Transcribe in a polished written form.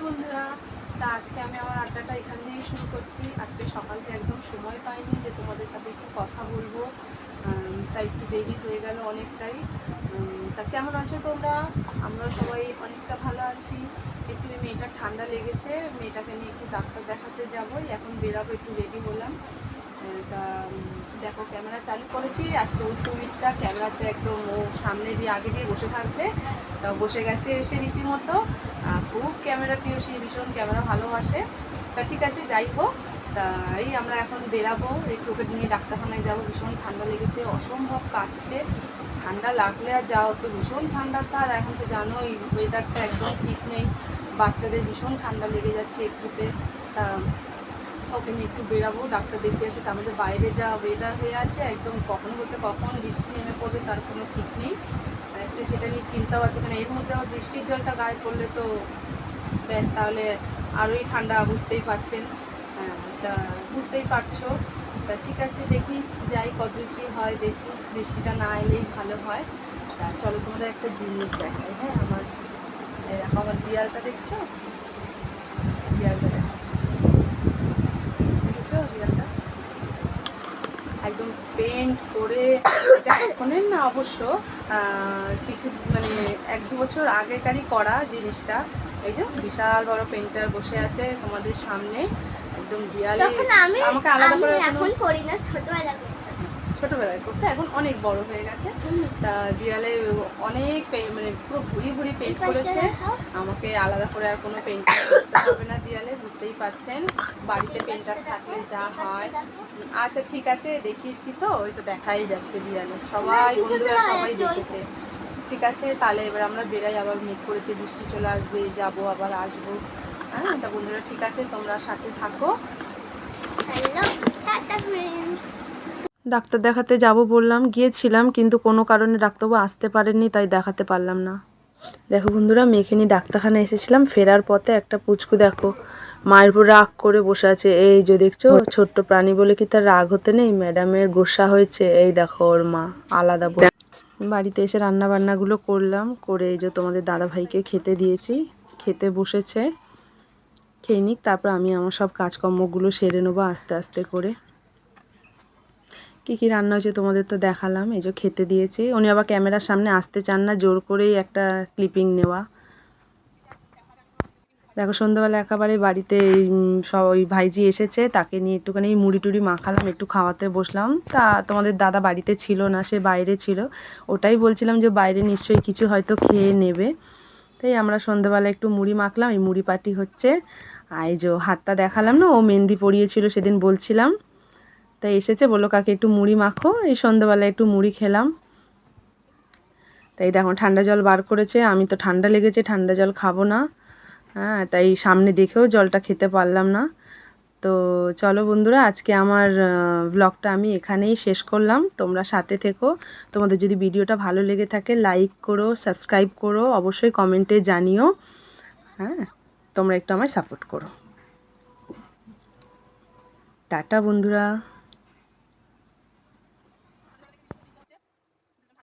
সকাল বন্ধুরা। তা আজকে আমি আমার আড্ডাটা এখান দিয়েই শুরু করছি। আজকে সকালটা একদম সময় পাইনি যে তোমাদের সাথে একটু কথা বলবো, তাই একটু দেরি হয়ে গেল অনেকটাই। তা কেমন আছো তোমরা? আমরা সবাই অনেকটা ভালো আছি। একটু মেয়েটার ঠান্ডা লেগেছে, মেয়েটাকে নিয়ে একটু ডাক্তার দেখাতে যাবো। এখন বেরাবো, একটু রেডি হলাম। তা দেখো ক্যামেরা চালু করেছি। আজকে ওর খুব ইচ্ছা ক্যামেরাতে একদম ও সামনে দিয়ে আগে দিয়ে বসে থাকবে। তা বসে গেছে এসে রীতিমতো। খুব ক্যামেরা প্রিয়, সে ভীষণ ক্যামেরা ভালোবাসে। তা ঠিক আছে, যাই হোক। তা এই আমরা এখন বেরাবো, একটু ওকে নিয়ে ডাক্তারখানায় যাবো। ভীষণ ঠান্ডা লেগেছে, অসম্ভব কাশছে। ঠান্ডা লাগলে আর যাও তো, ভীষণ ঠান্ডা। তার এখন তো জানোই ওয়েদারটা একদম ঠিক নেই, বাচ্চাদের ভীষণ ঠান্ডা লেগে যাচ্ছে একটুতে। তা ওকে নিয়ে একটু বেরাবো, ডাক্তার দেখে এসে। তা আমাদের বাইরে যা ওয়েদার হয়ে আছে, একদম কখন বলতে কখন বৃষ্টি নেমে পড়বে তার কোনো ঠিক নেই। একটু সেটা নিয়ে চিন্তাও আছে, মানে এর মধ্যে আবার বৃষ্টির জলটা গায়ে পড়লে তো ব্যাস, তাহলে আরোই ঠান্ডা, বুঝতেই পারছেন। তা বুঝতেই পারছো। তা ঠিক আছে, দেখি যাই কতদূর কী হয়, দেখি। বৃষ্টিটা না এলেই ভালো হয়। তা চলো তোমাদের একটা জিনিস দেখাই। হ্যাঁ, আমার দেখো, আমার দেয়ালটা দেখছো? দেয়ালটা দেখেছো? দেয়ালটা একদম পেন্ট করে, এটা এখনের না অবশ্য, কিছু মানে 1-2 বছর আগেকারই করা জিনিসটা। এই যে বিশাল বড় পেন্টার বসে আছে তোমাদের সামনে একদম দেয়ালে। আমাকে আলাদা করে এখন করি না, ছোটবেলায় করতে, এখন অনেক বড় হয়ে গেছে। তা দেয়ালে অনেক মানে পুরো ভুরি ভুরি পেন্ট করেছে। আমাকে আলাদা করে আর কোনো পেন্টিং করতে হবে না দেয়ালে, বুঝতেই পারছেন বাড়িতে পেন্টার থাকলে যা হয়। আচ্ছা ঠিক আছে, দেখিয়েছি তো, ওই তো দেখাই যাচ্ছে দেয়ালে, সবাই বন্ধুরা সবাই দেখেছে। ঠিক আছে, তাহলে এবার আমরা বেরাই। আবার মেঘ করেছে, বৃষ্টি চলে আসবে, যাবো আবার আসবো। হ্যাঁ, তা বন্ধুরা ঠিক আছে, তোমরা সাথে থাকো। ডাক্তার দেখাতে যাব বললাম, গিয়েছিলাম, কিন্তু কোনো কারণে ডাক্তারবাবু আসতে পারেননি, তাই দেখাতে পারলাম না। দেখো বন্ধুরা, মেয়েকে নিয়ে ডাক্তারখানায় এসেছিলাম, ফেরার পথে একটা পুচকু দেখো মায়ের উপর রাগ করে বসে আছে। এই যে দেখছো, ছোট্ট প্রাণী বলে কি তার রাগ হতে নেই? ম্যাডামের গোসা হয়েছে, এই দেখো ওর মা আলাদা। বাড়িতে এসে রান্না বান্নাগুলো করলাম, করে এই যে তোমাদের দাদাভাইকে খেতে দিয়েছি, খেতে বসেছে। খেয়ে নিক, তারপর আমি আমার সব কাজকর্মগুলো সেরে নেবো আস্তে আস্তে করে। কী কী রান্না হয়েছে তোমাদের তো দেখালাম। এই যে খেতে দিয়েছি, উনি আবার ক্যামেরার সামনে আসতে চান না, জোর করেই একটা ক্লিপিং নেওয়া। দেখো সন্ধ্যাবেলা একেবারে বাড়িতে সব ওই ভাইজি এসেছে, তাকে নিয়ে একটুখানি মুড়ি টুড়ি মাখালাম, একটু খাওয়াতে বসলাম। তা তোমাদের দাদা বাড়িতে ছিল না, সে বাইরে ছিল। ওটাই বলছিলাম যে বাইরে নিশ্চয়ই কিছু হয়তো খেয়ে নেবে। তাই আমরা সন্ধ্যাবেলা একটু মুড়ি মাখলাম, এই মুড়ি পাটি হচ্ছে। আর এই যে হাতটা দেখালাম না, ও মেহেন্দি পরিয়েছিল সেদিন বলছিলাম। তাই এসেছে, বললো কাকে একটু মুড়ি মাখো। এই সন্ধ্যাবেলা একটু মুড়ি খেলাম। তাই দেখো ঠান্ডা জল বার করেছে, আমি তো ঠান্ডা লেগেছে, ঠান্ডা জল খাবো না। হ্যাঁ, তাই সামনে দেখেও জলটা খেতে পারলাম না। তো চলো বন্ধুরা, আজকে আমার ব্লগটা আমি এখানেই শেষ করলাম। তোমরা সাথে থেকো। তোমাদের যদি ভিডিওটা ভালো লেগে থাকে, লাইক করো, সাবস্ক্রাইব করো, অবশ্যই কমেন্টে জানিও। হ্যাঁ, তোমরা একটু আমায় সাপোর্ট করো। টাটা বন্ধুরা।